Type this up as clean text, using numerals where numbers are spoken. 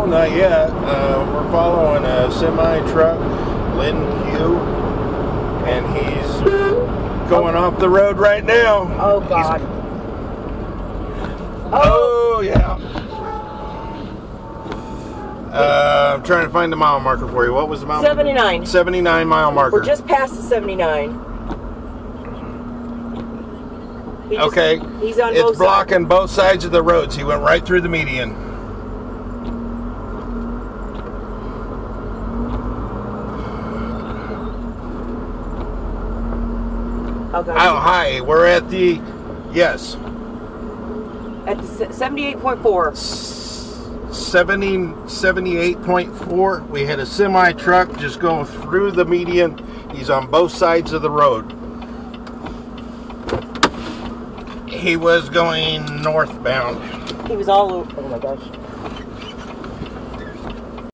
not yet. We're following a semi-truck, Lynn Hugh, and he's going off the road right now. Oh, God. Oh, yeah. I'm trying to find the mile marker for you. What was the mile 79. marker? 79 mile marker. We're just past the 79. He's on it's blocking both sides of the roads. He went right through the median. Okay. Oh, hi. We're at the, yes. At the 78.4. 78.4. We had a semi truck just go through the median. He's on both sides of the road. He was going northbound. He was all over. Oh my gosh.